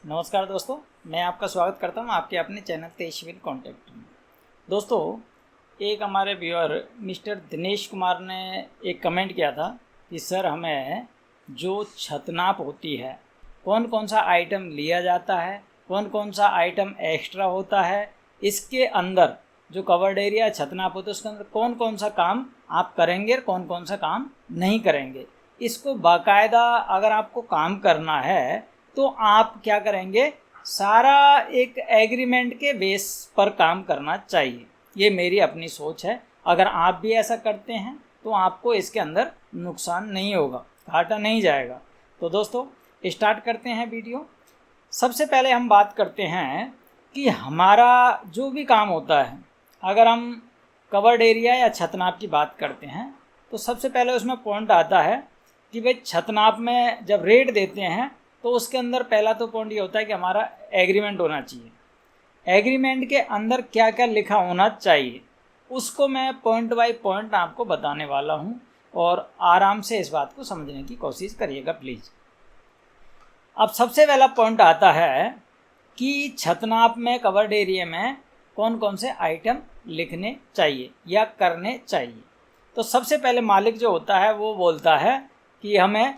नमस्कार दोस्तों, मैं आपका स्वागत करता हूं आपके अपने चैनल तेजस्वी कॉन्टैक्ट में। दोस्तों, एक हमारे व्यूअर मिस्टर दिनेश कुमार ने एक कमेंट किया था कि सर हमें जो छत नाप होती है, कौन कौन सा आइटम लिया जाता है, कौन कौन सा आइटम एक्स्ट्रा होता है, इसके अंदर जो कवर्ड एरिया छत नाप होता है उसके अंदर कौन कौन सा काम आप करेंगे और कौन कौन सा काम नहीं करेंगे। इसको बाकायदा अगर आपको काम करना है तो आप क्या करेंगे, सारा एक एग्रीमेंट के बेस पर काम करना चाहिए। ये मेरी अपनी सोच है। अगर आप भी ऐसा करते हैं तो आपको इसके अंदर नुकसान नहीं होगा, घाटा नहीं जाएगा। तो दोस्तों स्टार्ट करते हैं वीडियो। सबसे पहले हम बात करते हैं कि हमारा जो भी काम होता है, अगर हम कवर्ड एरिया या छतनाप की बात करते हैं तो सबसे पहले उसमें पॉइंट आता है कि भाई छतनाप में जब रेट देते हैं तो उसके अंदर पहला तो पॉइंट ये होता है कि हमारा एग्रीमेंट होना चाहिए। एग्रीमेंट के अंदर क्या क्या लिखा होना चाहिए उसको मैं पॉइंट बाय पॉइंट आपको बताने वाला हूँ और आराम से इस बात को समझने की कोशिश करिएगा प्लीज़। अब सबसे पहला पॉइंट आता है कि छतनाप में कवर्ड एरिया में कौन कौन से आइटम लिखने चाहिए या करने चाहिए। तो सबसे पहले मालिक जो होता है वो बोलता है कि हमें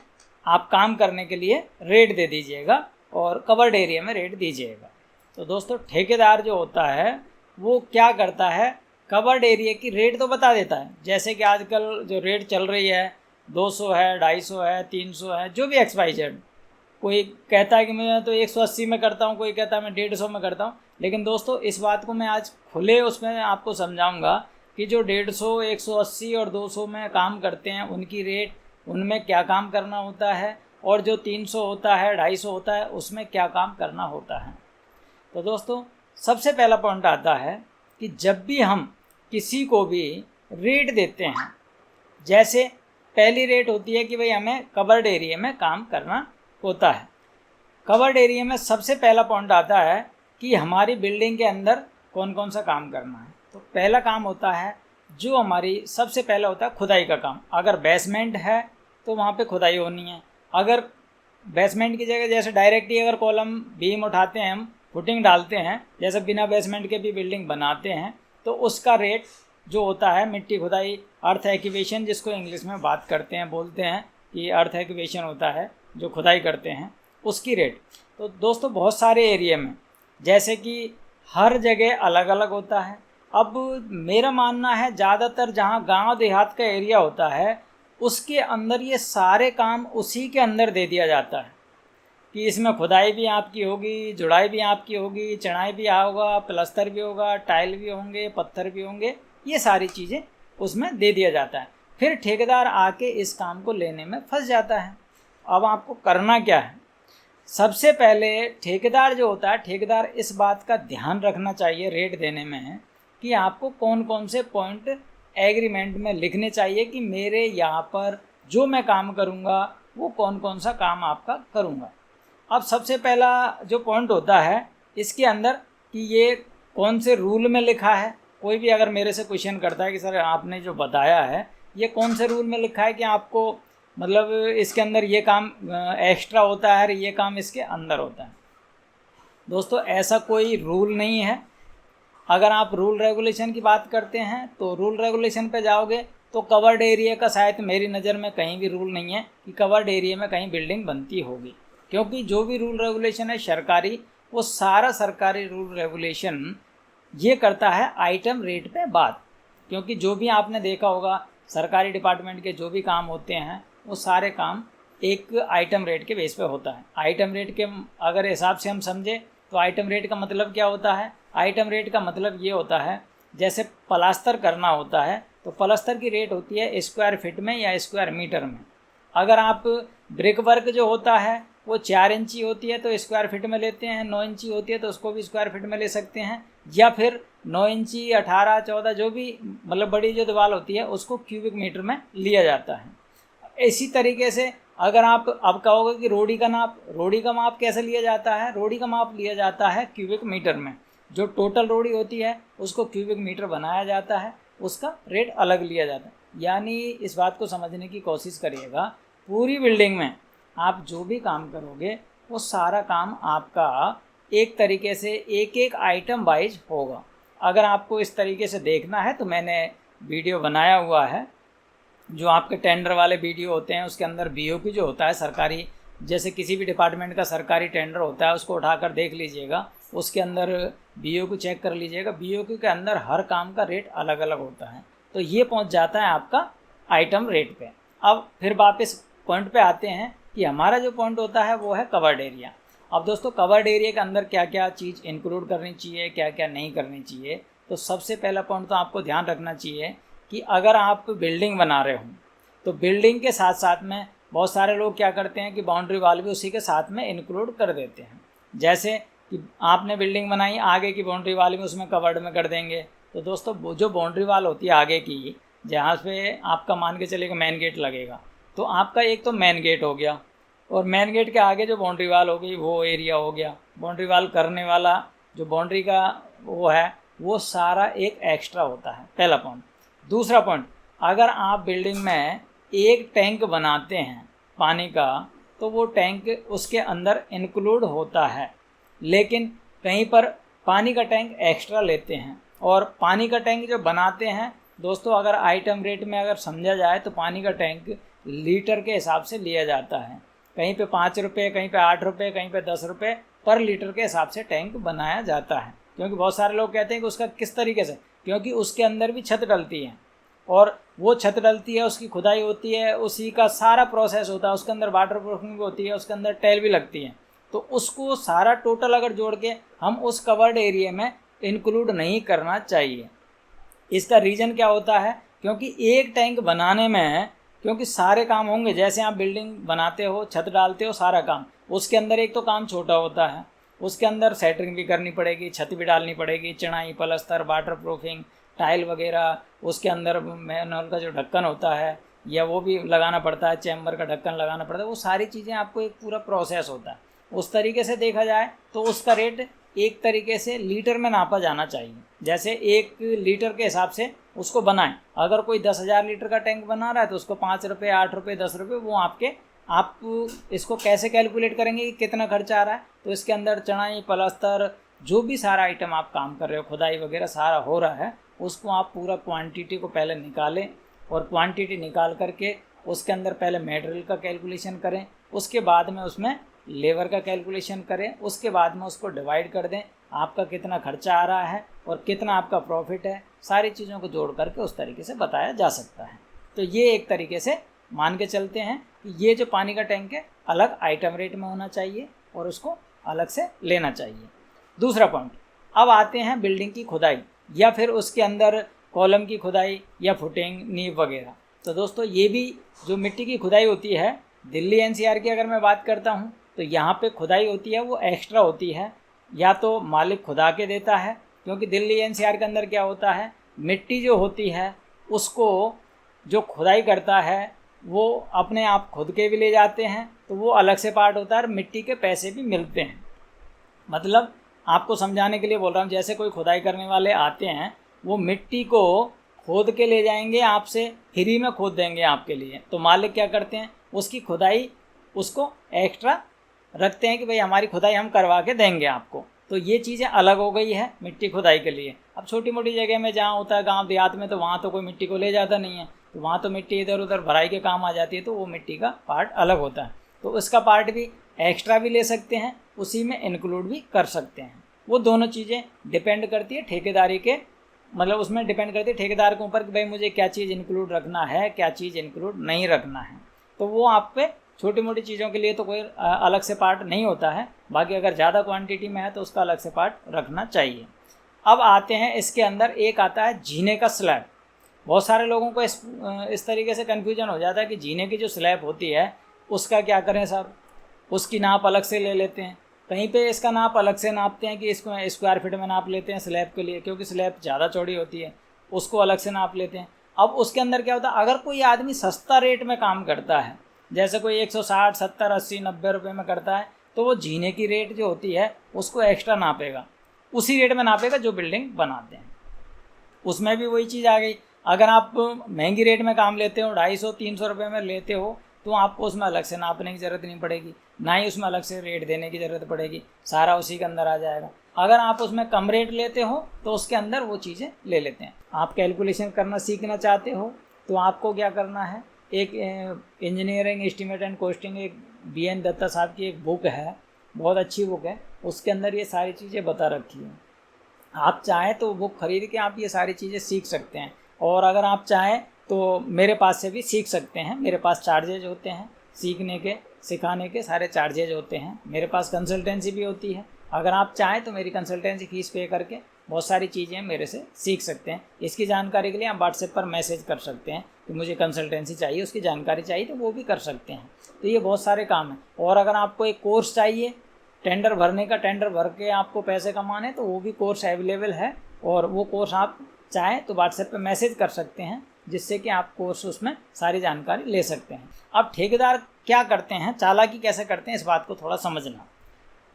आप काम करने के लिए रेट दे दीजिएगा और कवर्ड एरिया में रेट दीजिएगा। तो दोस्तों ठेकेदार जो होता है वो क्या करता है, कवर्ड एरिया की रेट तो बता देता है। जैसे कि आजकल जो रेट चल रही है 200 है, 250 है, 300 है, जो भी XYZ। कोई कहता है कि मैं तो 180 में करता हूँ, कोई कहता है मैं 150 में करता हूँ। लेकिन दोस्तों इस बात को मैं आज खुले उसमें आपको समझाऊँगा कि जो 150, 180 और 200 में काम करते हैं उनकी रेट, उनमें क्या काम करना होता है, और जो 300 होता है, 250 होता है, उसमें क्या काम करना होता है। तो दोस्तों सबसे पहला पॉइंट आता है कि जब भी हम किसी को भी रेट देते हैं, जैसे पहली रेट होती है कि भाई हमें कवर्ड एरिया में काम करना होता है। कवर्ड एरिया में सबसे पहला पॉइंट आता है कि हमारी बिल्डिंग के अंदर कौन कौन सा काम करना है। तो पहला काम होता है जो हमारी सबसे पहला होता है खुदाई का काम। अगर बेसमेंट है तो वहाँ पे खुदाई होनी है। अगर बेसमेंट की जगह जैसे डायरेक्ट ही अगर कॉलम बीम उठाते हैं, हम फुटिंग डालते हैं, जैसे बिना बेसमेंट के भी बिल्डिंग बनाते हैं, तो उसका रेट जो होता है मिट्टी खुदाई, अर्थ एक्यूवेशन जिसको इंग्लिश में बात करते हैं, बोलते हैं कि अर्थ एक्यूवेशन होता है जो खुदाई करते हैं, उसकी रेट। तो दोस्तों बहुत सारे एरिया में जैसे कि हर जगह अलग अलग होता है। अब मेरा मानना है ज़्यादातर जहाँ गांव देहात का एरिया होता है उसके अंदर ये सारे काम उसी के अंदर दे दिया जाता है कि इसमें खुदाई भी आपकी होगी, जुड़ाई भी आपकी होगी, चढ़ाई भी होगा, प्लस्तर भी होगा, टाइल भी होंगे, पत्थर भी होंगे, ये सारी चीज़ें उसमें दे दिया जाता है। फिर ठेकेदार आके इस काम को लेने में फंस जाता है। अब आपको करना क्या है, सबसे पहले ठेकेदार जो होता है, ठेकेदार इस बात का ध्यान रखना चाहिए रेट देने में कि आपको कौन कौन से पॉइंट एग्रीमेंट में लिखने चाहिए कि मेरे यहाँ पर जो मैं काम करूँगा वो कौन कौन सा काम आपका करूँगा। अब सबसे पहला जो पॉइंट होता है इसके अंदर कि ये कौन से रूल में लिखा है। कोई भी अगर मेरे से क्वेश्चन करता है कि सर आपने जो बताया है ये कौन से रूल में लिखा है कि आपको मतलब इसके अंदर ये काम एक्स्ट्रा होता है और ये काम इसके अंदर होता है। दोस्तों ऐसा कोई रूल नहीं है। अगर आप रूल रेगुलेशन की बात करते हैं तो रूल रेगुलेशन पे जाओगे तो कवर्ड एरिया का शायद मेरी नज़र में कहीं भी रूल नहीं है कि कवर्ड एरिया में कहीं बिल्डिंग बनती होगी, क्योंकि जो भी रूल रेगुलेशन है सरकारी, वो सारा सरकारी रूल रेगुलेशन ये करता है आइटम रेट पे बात। क्योंकि जो भी आपने देखा होगा सरकारी डिपार्टमेंट के जो भी काम होते हैं वो सारे काम एक आइटम रेट के बेस पे होता है। आइटम रेट के अगर हिसाब से हम समझे तो आइटम रेट का मतलब क्या होता है, आइटम रेट का मतलब ये होता है जैसे प्लास्टर करना होता है तो प्लास्टर की रेट होती है स्क्वायर फीट में या स्क्वायर मीटर में। अगर आप ब्रिक वर्क जो होता है वो 4 इंची होती है तो स्क्वायर फीट में लेते हैं, 9 इंची होती है तो उसको भी स्क्वायर फीट में ले सकते हैं, या फिर 9 इंची 18, 14 जो भी मतलब बड़ी जो दीवार होती है उसको क्यूबिक मीटर में लिया जाता है। इसी तरीके से अगर आप अब कहोगे कि रोड़ी का माप कैसे लिया जाता है, रोड़ी का माप लिया जाता है क्यूबिक मीटर में। जो टोटल रोड़ी होती है उसको क्यूबिक मीटर बनाया जाता है, उसका रेट अलग लिया जाता है। यानी इस बात को समझने की कोशिश करिएगा, पूरी बिल्डिंग में आप जो भी काम करोगे वो सारा काम आपका एक तरीके से एक एक आइटम वाइज होगा। अगर आपको इस तरीके से देखना है तो मैंने वीडियो बनाया हुआ है, जो आपके टेंडर वाले वीडियो होते हैं उसके अंदर बीओक्यू जो होता है सरकारी, जैसे किसी भी डिपार्टमेंट का सरकारी टेंडर होता है उसको उठाकर देख लीजिएगा, उसके अंदर बीओक्यू चेक कर लीजिएगा, बीओक्यू के अंदर हर काम का रेट अलग अलग होता है। तो ये पहुंच जाता है आपका आइटम रेट पे। अब फिर वापस पॉइंट पे आते हैं कि हमारा जो पॉइंट होता है वो है कवर्ड एरिया। अब दोस्तों कवर्ड एरिया के अंदर क्या क्या चीज़ इंक्लूड करनी चाहिए, क्या क्या नहीं करनी चाहिए, तो सबसे पहला पॉइंट तो आपको ध्यान रखना चाहिए कि अगर आप बिल्डिंग बना रहे हो तो बिल्डिंग के साथ साथ में बहुत सारे लोग क्या करते हैं कि बाउंड्री वाल भी उसी के साथ में इंक्लूड कर देते हैं। जैसे कि आपने बिल्डिंग बनाई, आगे की बाउंड्री वाल भी उसमें कवर्ड में कर देंगे। तो दोस्तों वो जो बाउंड्री वाल होती है आगे की, जहाँ पे आपका मान के चलिएगा मेन गेट लगेगा, तो आपका एक तो मेन गेट हो गया, और मेन गेट के आगे जो बाउंड्री वाल हो गई वो एरिया हो गया। बाउंड्री वाल करने वाला जो बाउंड्री का वो है वो सारा एक एक्स्ट्रा होता है, पहला पॉइंट। दूसरा पॉइंट, अगर आप बिल्डिंग में एक टैंक बनाते हैं पानी का, तो वो टैंक उसके अंदर इंक्लूड होता है, लेकिन कहीं पर पानी का टैंक एक्स्ट्रा लेते हैं। और पानी का टैंक जो बनाते हैं दोस्तों, अगर आइटम रेट में अगर समझा जाए तो पानी का टैंक लीटर के हिसाब से लिया जाता है। कहीं पे 5 रुपये, कहीं पे 8 रुपये, कहीं पे 10 रुपये पर लीटर के हिसाब से टैंक बनाया जाता है। क्योंकि बहुत सारे लोग कहते हैं कि उसका किस तरीके से, क्योंकि उसके अंदर भी छत डलती है, और वो छत डलती है, उसकी खुदाई होती है, उसी का सारा प्रोसेस होता है, उसके अंदर वाटर प्रूफिंग भी होती है, उसके अंदर टाइल भी लगती है। तो उसको सारा टोटल अगर जोड़ के हम उस कवर्ड एरिया में इंक्लूड नहीं करना चाहिए। इसका रीज़न क्या होता है, क्योंकि एक टैंक बनाने में क्योंकि सारे काम होंगे, जैसे आप बिल्डिंग बनाते हो, छत डालते हो, सारा काम, उसके अंदर एक तो काम छोटा होता है, उसके अंदर सेटरिंग भी करनी पड़ेगी, छत भी डालनी पड़ेगी, चिनाई, पलस्तर, वाटर प्रूफिंग, टाइल वगैरह, उसके अंदर मैनुअल का जो ढक्कन होता है या वो भी लगाना पड़ता है, चैम्बर का ढक्कन लगाना पड़ता है, वो सारी चीज़ें आपको एक पूरा प्रोसेस होता है। उस तरीके से देखा जाए तो उसका रेट एक तरीके से लीटर में नापा जाना चाहिए। जैसे 1 लीटर के हिसाब से उसको बनाएं। अगर कोई 10,000 लीटर का टैंक बना रहा है तो उसको 5 रुपये, 8 रुपये, 10 रुपये, वो आप इसको कैसे कैलकुलेट करेंगे कि कितना खर्चा आ रहा है। तो इसके अंदर चढ़ाई, पलस्तर, जो भी सारा आइटम आप काम कर रहे हो, खुदाई वगैरह सारा हो रहा है, उसको आप पूरा क्वांटिटी को पहले निकालें, और क्वांटिटी निकाल करके उसके अंदर पहले मटेरियल का कैलकुलेशन करें, उसके बाद में उसमें लेबर का कैलकुलेशन करें, उसके बाद में उसको डिवाइड कर दें, आपका कितना खर्चा आ रहा है और कितना आपका प्रॉफिट है। सारी चीज़ों को जोड़ करके उस तरीके से बताया जा सकता है। तो ये एक तरीके से मान के चलते हैं कि ये जो पानी का टैंक है अलग आइटम रेट में होना चाहिए और उसको अलग से लेना चाहिए। दूसरा पॉइंट, अब आते हैं बिल्डिंग की खुदाई या फिर उसके अंदर कॉलम की खुदाई या फुटिंग, नींव वगैरह। तो दोस्तों ये भी जो मिट्टी की खुदाई होती है, दिल्ली एनसीआर की अगर मैं बात करता हूँ तो यहाँ पे खुदाई होती है वो एक्स्ट्रा होती है, या तो मालिक खुदा के देता है, क्योंकि दिल्ली एनसीआर के अंदर क्या होता है, मिट्टी जो होती है उसको जो खुदाई करता है वो अपने आप खुद के भी ले जाते हैं, तो वो अलग से पार्ट होता है और मिट्टी के पैसे भी मिलते हैं। मतलब आपको समझाने के लिए बोल रहा हूँ, जैसे कोई खुदाई करने वाले आते हैं, वो मिट्टी को खोद के ले जाएंगे, आपसे फ्री में खोद देंगे आपके लिए। तो मालिक क्या करते हैं, उसकी खुदाई उसको एक्स्ट्रा रखते हैं कि भाई हमारी खुदाई हम करवा के देंगे आपको। तो ये चीज़ें अलग हो गई है मिट्टी खुदाई के लिए। अब छोटी मोटी जगह में जहाँ होता है गांव देहात में, तो वहाँ तो कोई मिट्टी को ले जाता नहीं है, तो वहाँ तो मिट्टी इधर उधर भराई के काम आ जाती है, तो वो मिट्टी का पार्ट अलग होता है। तो उसका पार्ट भी एक्स्ट्रा भी ले सकते हैं, उसी में इंक्लूड भी कर सकते हैं। वो दोनों चीज़ें डिपेंड करती है ठेकेदारी के, मतलब उसमें डिपेंड करती है ठेकेदार के ऊपर कि भाई मुझे क्या चीज़ इंक्लूड रखना है, क्या चीज़ इंक्लूड नहीं रखना है। तो वो आप पे छोटी मोटी चीज़ों के लिए तो कोई अलग से पार्ट नहीं होता है, बाकी अगर ज़्यादा क्वांटिटी में है तो उसका अलग से पार्ट रखना चाहिए। अब आते हैं इसके अंदर एक आता है जीने का स्लैब। बहुत सारे लोगों को इस तरीके से कन्फ्यूजन हो जाता है कि जीने की जो स्लैब होती है उसका क्या करें सर, उसकी नाप अलग से ले लेते हैं, कहीं पे इसका नाप अलग से नापते हैं कि इसको स्क्वायर फीट में नाप लेते हैं स्लैब के लिए, क्योंकि स्लैब ज़्यादा चौड़ी होती है, उसको अलग से नाप लेते हैं। अब उसके अंदर क्या होता है, अगर कोई आदमी सस्ता रेट में काम करता है, जैसे कोई 160, 70, 80, 90 रुपये में करता है, तो वो जीने की रेट जो होती है उसको एक्स्ट्रा नापेगा, उसी रेट में नापेगा जो बिल्डिंग बनाते हैं। उसमें भी वही चीज़ आ गई, अगर आप महंगी रेट में काम लेते हो, 250, 300 रुपये में लेते हो, तो आपको उसमें अलग से नापने की ज़रूरत नहीं पड़ेगी, ना ही उसमें अलग से रेट देने की ज़रूरत पड़ेगी, सारा उसी के अंदर आ जाएगा। अगर आप उसमें कम रेट लेते हो तो उसके अंदर वो चीज़ें ले लेते हैं। आप कैलकुलेशन करना सीखना चाहते हो तो आपको क्या करना है, एक इंजीनियरिंग एस्टीमेट एंड कॉस्टिंग, एक BN दत्ता साहब की एक बुक है, बहुत अच्छी बुक है, उसके अंदर ये सारी चीज़ें बता रखी हैं। आप चाहें तो बुक खरीद के आप ये सारी चीज़ें सीख सकते हैं, और अगर आप चाहें तो मेरे पास से भी सीख सकते हैं। मेरे पास चार्जेज होते हैं सीखने के, सिखाने के सारे चार्जेज होते हैं। मेरे पास कंसल्टेंसी भी होती है, अगर आप चाहें तो मेरी कंसल्टेंसी फ़ीस पे करके बहुत सारी चीज़ें मेरे से सीख सकते हैं। इसकी जानकारी के लिए आप व्हाट्सएप पर मैसेज कर सकते हैं कि मुझे कंसल्टेंसी चाहिए, उसकी जानकारी चाहिए, तो वो भी कर सकते हैं। तो ये बहुत सारे काम हैं। और अगर आपको एक कोर्स चाहिए टेंडर भरने का, टेंडर भर के आपको पैसे कमाने, तो वो भी कोर्स अवेलेबल है, और वो कोर्स आप चाहें तो व्हाट्सएप पे मैसेज कर सकते हैं, जिससे कि आप कोर्स उसमें सारी जानकारी ले सकते हैं। अब ठेकेदार क्या करते हैं, चालाकी कैसे करते हैं, इस बात को थोड़ा समझना।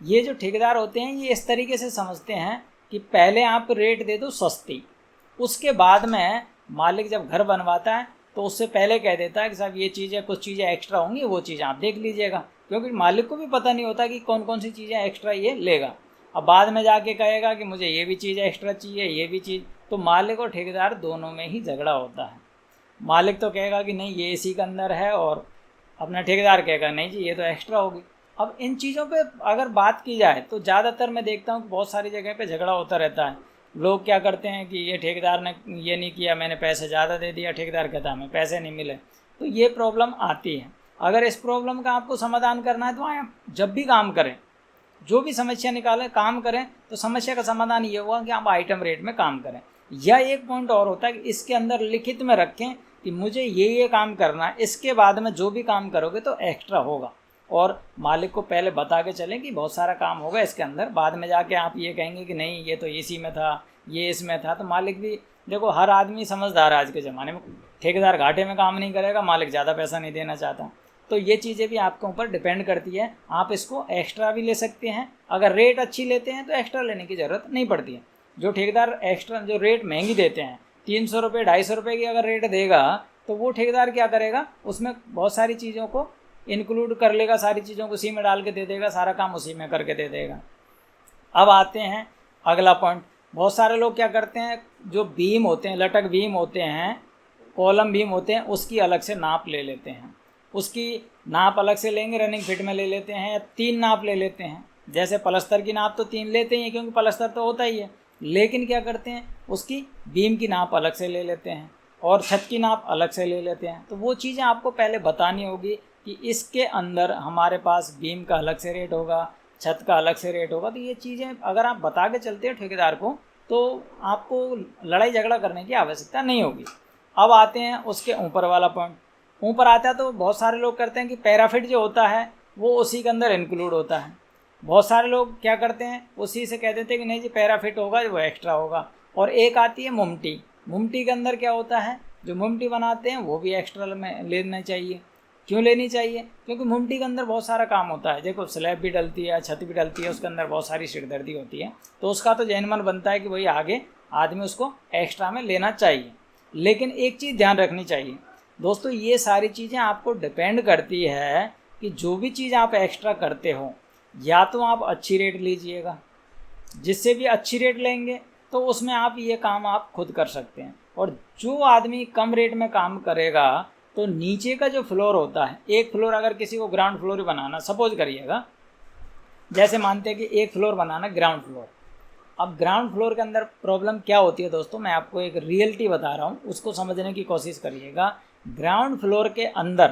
ये जो ठेकेदार होते हैं ये इस तरीके से समझते हैं कि पहले आप रेट दे दो सस्ती, उसके बाद में मालिक जब घर बनवाता है तो उससे पहले कह देता है कि साहब ये चीज़ें, कुछ चीज़ें एक्स्ट्रा होंगी, वो चीज़ आप देख लीजिएगा, क्योंकि मालिक को भी पता नहीं होता कि कौन कौन सी चीज़ें एक्स्ट्रा ये लेगा। अब बाद में जाके कहेगा कि मुझे ये भी चीज़ एक्स्ट्रा चाहिए, ये भी चीज़, तो मालिक और ठेकेदार दोनों में ही झगड़ा होता है। मालिक तो कहेगा कि नहीं ये इसी के अंदर है, और अपना ठेकेदार कहेगा नहीं जी ये तो एक्स्ट्रा होगी। अब इन चीज़ों पे अगर बात की जाए तो ज़्यादातर मैं देखता हूँ कि बहुत सारी जगह पे झगड़ा होता रहता है। लोग क्या करते हैं कि ये ठेकेदार ने ये नहीं किया, मैंने पैसे ज़्यादा दे दिया, ठेकेदार कहता हमें पैसे नहीं मिले, तो ये प्रॉब्लम आती है। अगर इस प्रॉब्लम का आपको समाधान करना है तो आप जब भी काम करें, जो भी समस्या निकालें, काम करें, तो समस्या का समाधान ये हुआ कि आप आइटम रेट में काम करें। या एक पॉइंट और होता है कि इसके अंदर लिखित में रखें कि मुझे ये काम करना है, इसके बाद में जो भी काम करोगे तो एक्स्ट्रा होगा, और मालिक को पहले बता के चलें कि बहुत सारा काम होगा इसके अंदर। बाद में जाके आप ये कहेंगे कि नहीं ये तो इसी में था, ये इसमें था, तो मालिक भी देखो, हर आदमी समझदार है आज के ज़माने में। ठेकेदार घाटे में काम नहीं करेगा, मालिक ज़्यादा पैसा नहीं देना चाहता। तो ये चीज़ें भी आपके ऊपर डिपेंड करती है। आप इसको एक्स्ट्रा भी ले सकते हैं, अगर रेट अच्छी लेते हैं तो एक्स्ट्रा लेने की ज़रूरत नहीं पड़ती है। जो ठेकेदार एक्स्ट्रा जो रेट महंगी देते हैं, 300 रुपये 250 रुपये की अगर रेट देगा, तो वो ठेकेदार क्या करेगा, उसमें बहुत सारी चीज़ों को इंक्लूड कर लेगा, सारी चीज़ों को उसी में डाल के दे देगा, सारा काम उसी में करके दे देगा। अब आते हैं अगला पॉइंट। बहुत सारे लोग क्या करते हैं, जो बीम होते हैं, लटक बीम होते हैं, कॉलम बीम होते हैं, उसकी अलग से नाप ले लेते हैं। उसकी नाप अलग से लेंगे, रनिंग फिट में ले लेते हैं, या 3 नाप ले लेते हैं। जैसे पलस्तर की नाप तो 3 लेते ही हैं, क्योंकि पलस्तर तो होता ही है, लेकिन क्या करते हैं, उसकी बीम की नाप अलग से ले लेते हैं, और छत की नाप अलग से ले लेते हैं। तो वो चीज़ें आपको पहले बतानी होगी कि इसके अंदर हमारे पास बीम का अलग से रेट होगा, छत का अलग से रेट होगा। तो ये चीज़ें अगर आप बता के चलते हो ठेकेदार को, तो आपको लड़ाई झगड़ा करने की आवश्यकता नहीं होगी। अब आते हैं उसके ऊपर वाला पॉइंट। ऊपर आता है तो बहुत सारे लोग करते हैं कि पैराफिट जो होता है वो उसी के अंदर इंक्लूड होता है। बहुत सारे लोग क्या करते हैं, उसी से कह देते हैं कि नहीं जी पैराफिट होगा, वो एक्स्ट्रा होगा। और एक आती है मुमटी। मुमटी के अंदर क्या होता है, जो मुमटी बनाते हैं वो भी एक्स्ट्रा में लेना चाहिए। क्यों लेनी चाहिए, क्योंकि मुमटी के अंदर बहुत सारा काम होता है। देखो स्लैब भी डलती है, छत भी डलती है, उसके अंदर बहुत सारी सिरदर्दी होती है, तो उसका तो जैनमन बनता है कि वही आगे आदमी उसको एक्स्ट्रा में लेना चाहिए। लेकिन एक चीज़ ध्यान रखनी चाहिए दोस्तों, ये सारी चीज़ें आपको डिपेंड करती है कि जो भी चीज़ आप एक्स्ट्रा करते हो, या तो आप अच्छी रेट लीजिएगा, जिससे भी अच्छी रेट लेंगे तो उसमें आप ये काम आप खुद कर सकते हैं। और जो आदमी कम रेट में काम करेगा, तो नीचे का जो फ्लोर होता है, एक फ्लोर अगर किसी को ग्राउंड फ्लोर बनाना, सपोज करिएगा, जैसे मानते हैं कि एक फ्लोर बनाना ग्राउंड फ्लोर। अब ग्राउंड फ्लोर के अंदर प्रॉब्लम क्या होती है दोस्तों, मैं आपको एक रियलिटी बता रहा हूँ, उसको समझने की कोशिश करिएगा। ग्राउंड फ्लोर के अंदर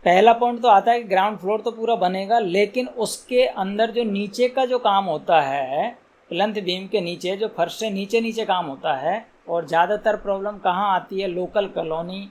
पहला पॉइंट तो आता है कि ग्राउंड फ्लोर तो पूरा बनेगा, लेकिन उसके अंदर जो नीचे का जो काम होता है, प्लंथ बीम के नीचे जो फर्श से नीचे नीचे काम होता है, और ज़्यादातर प्रॉब्लम कहाँ आती है, लोकल कॉलोनी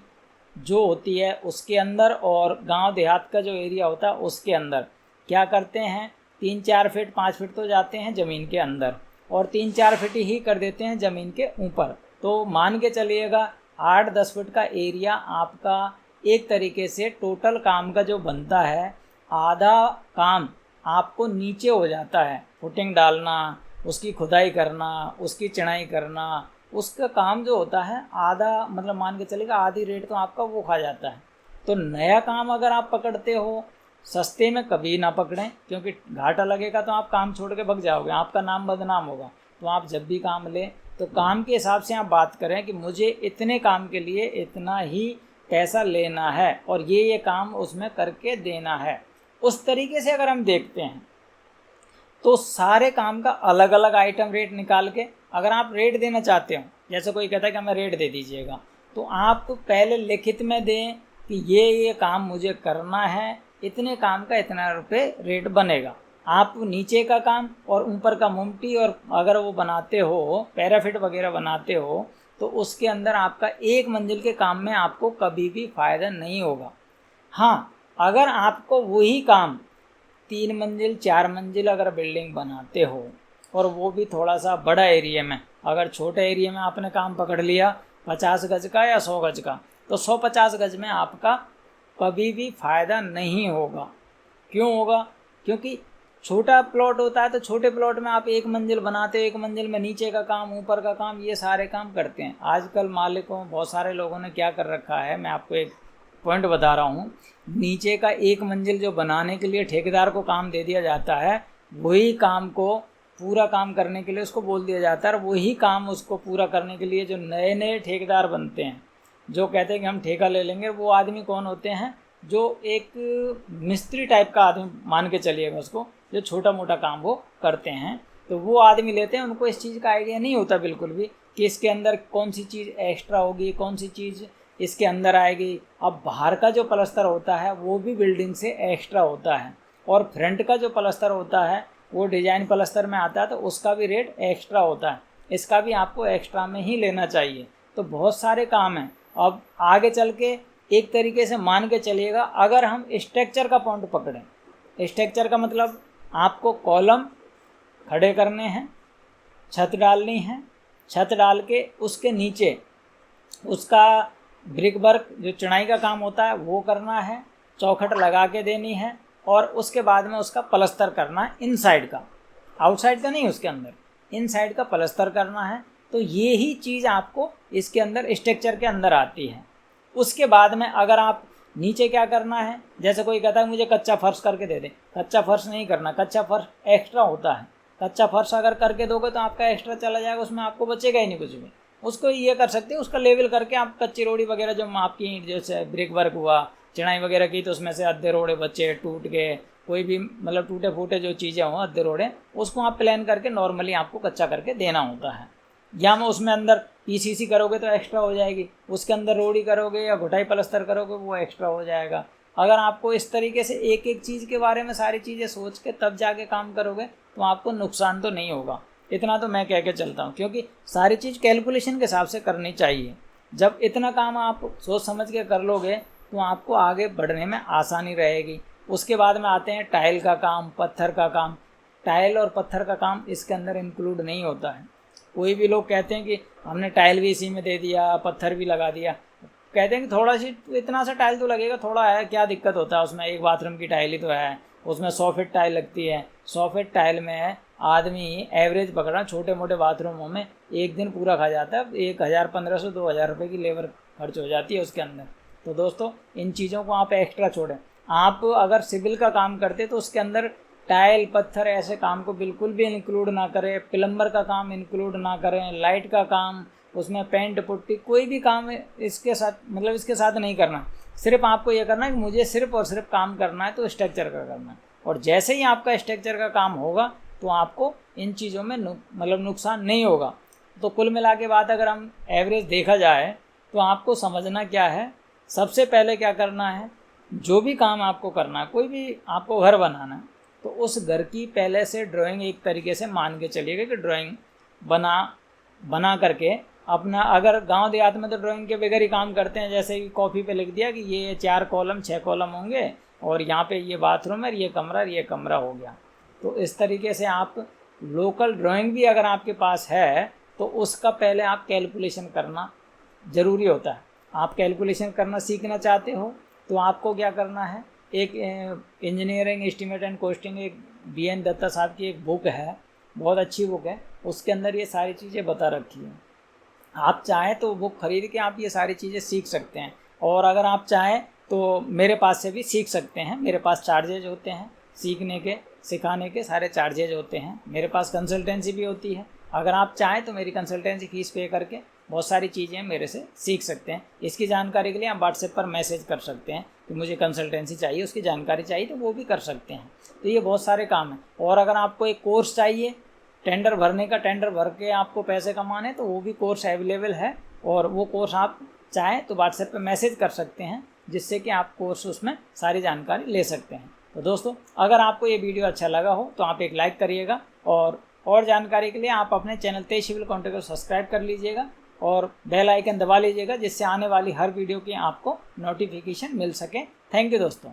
जो होती है उसके अंदर, और गांव देहात का जो एरिया होता है उसके अंदर क्या करते हैं, 3-4 फीट 5 फीट तो जाते हैं ज़मीन के अंदर, और 3-4 फीट ही कर देते हैं ज़मीन के ऊपर। तो मान के चलिएगा 8-10 फीट का एरिया आपका एक तरीके से टोटल काम का जो बनता है, आधा काम आपको नीचे हो जाता है। फुटिंग डालना, उसकी खुदाई करना, उसकी चिनाई करना, उसका काम जो होता है आधा, मतलब मान के चलेगा आधी रेट तो आपका वो खा जाता है। तो नया काम अगर आप पकड़ते हो, सस्ते में कभी ना पकड़ें, क्योंकि घाटा लगेगा तो आप काम छोड़ के भग जाओगे, आपका नाम बदनाम होगा। तो आप जब भी काम लें तो काम के हिसाब से आप बात करें कि मुझे इतने काम के लिए इतना ही पैसा लेना है और ये काम उसमें करके देना है। उस तरीके से अगर हम देखते हैं तो सारे काम का अलग अलग आइटम रेट निकाल के अगर आप रेट देना चाहते हो, जैसे कोई कहता है कि हमें रेट दे दीजिएगा, तो आप पहले लिखित में दें कि ये काम मुझे करना है, इतने काम का इतना रुपये रेट बनेगा। आप नीचे का काम और ऊपर का मुमटी और अगर वो बनाते हो, पैराफिट वगैरह बनाते हो, तो उसके अंदर आपका एक मंजिल के काम में आपको कभी भी फ़ायदा नहीं होगा। हाँ, अगर आपको वही काम 3 मंजिल 4 मंजिल अगर बिल्डिंग बनाते हो और वो भी थोड़ा सा बड़ा एरिया में, अगर छोटे एरिया में आपने काम पकड़ लिया 50 गज का या 100 गज का, तो 150 गज में आपका कभी भी फ़ायदा नहीं होगा। क्यों होगा? क्योंकि छोटा प्लॉट होता है तो छोटे प्लॉट में आप एक मंजिल बनाते हो, एक मंजिल में नीचे का काम ऊपर का काम ये सारे काम करते हैं। आजकल मालिकों बहुत सारे लोगों ने क्या कर रखा है, मैं आपको एक पॉइंट बता रहा हूँ, नीचे का एक मंजिल जो बनाने के लिए ठेकेदार को काम दे दिया जाता है, वही काम को पूरा काम करने के लिए उसको बोल दिया जाता है, और वही काम उसको पूरा करने के लिए जो नए नए ठेकेदार बनते हैं, जो कहते हैं कि हम ठेका ले लेंगे, वो आदमी कौन होते हैं? जो एक मिस्त्री टाइप का आदमी मान के चलिएगा उसको, जो छोटा मोटा काम वो करते हैं, तो वो आदमी लेते हैं। उनको इस चीज़ का आइडिया नहीं होता बिल्कुल भी कि इसके अंदर कौन सी चीज़ एक्स्ट्रा होगी, कौन सी चीज़ इसके अंदर आएगी। अब बाहर का जो प्लस्तर होता है वो भी बिल्डिंग से एक्स्ट्रा होता है, और फ्रंट का जो प्लस्तर होता है वो डिजाइन प्लस्तर में आता है, तो उसका भी रेट एक्स्ट्रा होता है। इसका भी आपको एक्स्ट्रा में ही लेना चाहिए। तो बहुत सारे काम हैं। अब आगे चल के एक तरीके से मान के चलिएगा, अगर हम स्ट्रक्चर का पॉइंट पकड़ें, स्ट्रक्चर का मतलब आपको कॉलम खड़े करने हैं, छत डालनी है, छत डाल के उसके नीचे उसका ब्रिक वर्क जो चुनाई का काम होता है वो करना है, चौखट लगा के देनी है, और उसके बाद में उसका प्लस्तर करना है इनसाइड का, आउटसाइड का नहीं, उसके अंदर इनसाइड का प्लस्तर करना है। तो ये ही चीज़ आपको इसके अंदर स्ट्रक्चर के अंदर आती है। उसके बाद में अगर आप नीचे क्या करना है, जैसे कोई कहता है मुझे कच्चा फर्श करके दे दे, कच्चा फर्श नहीं करना, कच्चा फर्श एक्स्ट्रा होता है। कच्चा फर्श अगर करके दोगे तो आपका एक्स्ट्रा चला जाएगा, उसमें आपको बचेगा ही नहीं कुछ भी। उसको ये कर सकते हैं, उसका लेवल करके आप कच्ची रोड़ी वगैरह जो आपकी जैसे ब्रिक वर्क हुआ, चिनाई वगैरह की, तो उसमें से अद्धे रोड़े बचे, टूट गए, कोई भी मतलब टूटे फूटे जो चीज़ें हों अद्धे रोड़े, उसको आप प्लान करके नॉर्मली आपको कच्चा करके देना होता है। या में उसमें अंदर पीसीसी करोगे तो एक्स्ट्रा हो जाएगी, उसके अंदर रोड़ी करोगे या घुटाई प्लस्तर करोगे वो एक्स्ट्रा हो जाएगा। अगर आपको इस तरीके से एक एक चीज़ के बारे में सारी चीज़ें सोच के तब जाके काम करोगे तो आपको नुकसान तो नहीं होगा। इतना तो मैं कह के चलता हूँ, क्योंकि सारी चीज़ कैलकुलेशन के हिसाब से करनी चाहिए। जब इतना काम आप सोच समझ के कर लोगे तो आपको आगे बढ़ने में आसानी रहेगी। उसके बाद में आते हैं टाइल का काम, पत्थर का काम। टाइल और पत्थर का काम इसके अंदर इंक्लूड नहीं होता है। कोई भी लोग कहते हैं कि हमने टाइल भी इसी में दे दिया, पत्थर भी लगा दिया, कहते हैं कि थोड़ा सी इतना सा टाइल तो लगेगा, थोड़ा है, क्या दिक्कत होता है उसमें, एक बाथरूम की टाइल ही तो है, उसमें 100 फीट टाइल लगती है। 100 फीट टाइल में आदमी एवरेज पकड़ा छोटे मोटे बाथरूमों में एक दिन पूरा खा जाता है, 1,000-1,500-2,000 रुपये की लेबर खर्च हो जाती है उसके अंदर। तो दोस्तों इन चीज़ों को आप एक्स्ट्रा छोड़ें। आप अगर सिविल का काम करते तो उसके अंदर टाइल पत्थर ऐसे काम को बिल्कुल भी इंक्लूड ना करें, प्लम्बर का काम इंक्लूड ना करें, लाइट का काम, उसमें पेंट पुट्टी, कोई भी काम इसके साथ मतलब इसके साथ नहीं करना। सिर्फ आपको ये करना है कि मुझे सिर्फ और सिर्फ काम करना है तो स्ट्रक्चर का करना है, और जैसे ही आपका स्ट्रक्चर का काम होगा तो आपको इन चीज़ों में मतलब नुकसान नहीं होगा। तो कुल मिला के बात अगर हम एवरेज देखा जाए तो आपको समझना क्या है, सबसे पहले क्या करना है, जो भी काम आपको करना है, कोई भी आपको घर बनाना है तो उस घर की पहले से ड्राइंग एक तरीके से मान के चलिएगा कि ड्राइंग बना करके अपना, अगर गांव देहात में तो ड्राइंग के बगैर ही काम करते हैं, जैसे कि कॉपी पे लिख दिया कि ये 4 कॉलम 6 कॉलम होंगे और यहाँ पे ये बाथरूम है, ये कमरा हो गया। तो इस तरीके से आप लोकल ड्राइंग भी अगर आपके पास है तो उसका पहले आप कैलकुलेशन करना ज़रूरी होता है। आप कैलकुलेशन करना सीखना चाहते हो तो आपको क्या करना है, एक इंजीनियरिंग एस्टीमेट एंड कॉस्टिंग, एक BN दत्ता साहब की एक बुक है, बहुत अच्छी बुक है, उसके अंदर ये सारी चीज़ें बता रखी हैं। आप चाहें तो बुक खरीद के आप ये सारी चीज़ें सीख सकते हैं, और अगर आप चाहें तो मेरे पास से भी सीख सकते हैं। मेरे पास चार्जेज होते हैं सीखने के, सिखाने के सारे चार्जेज होते हैं। मेरे पास कंसल्टेंसी भी होती है। अगर आप चाहें तो मेरी कंसल्टेंसी फीस पे करके बहुत सारी चीज़ें मेरे से सीख सकते हैं। इसकी जानकारी के लिए आप व्हाट्सएप पर मैसेज कर सकते हैं कि मुझे कंसल्टेंसी चाहिए, उसकी जानकारी चाहिए, तो वो भी कर सकते हैं। तो ये बहुत सारे काम हैं। और अगर आपको एक कोर्स चाहिए टेंडर भरने का, टेंडर भर के आपको पैसे कमाने, तो वो भी कोर्स अवेलेबल है। और वो कोर्स आप चाहें तो व्हाट्सएप पे मैसेज कर सकते हैं, जिससे कि आप कोर्स उसमें सारी जानकारी ले सकते हैं। तो दोस्तों, अगर आपको ये वीडियो अच्छा लगा हो तो आप एक लाइक करिएगा, और जानकारी के लिए आप अपने चैनल तेज सिविल कॉन्टैक्ट को सब्सक्राइब कर लीजिएगा और बेल आइकन दबा लीजिएगा, जिससे आने वाली हर वीडियो की आपको नोटिफिकेशन मिल सके। थैंक यू दोस्तों।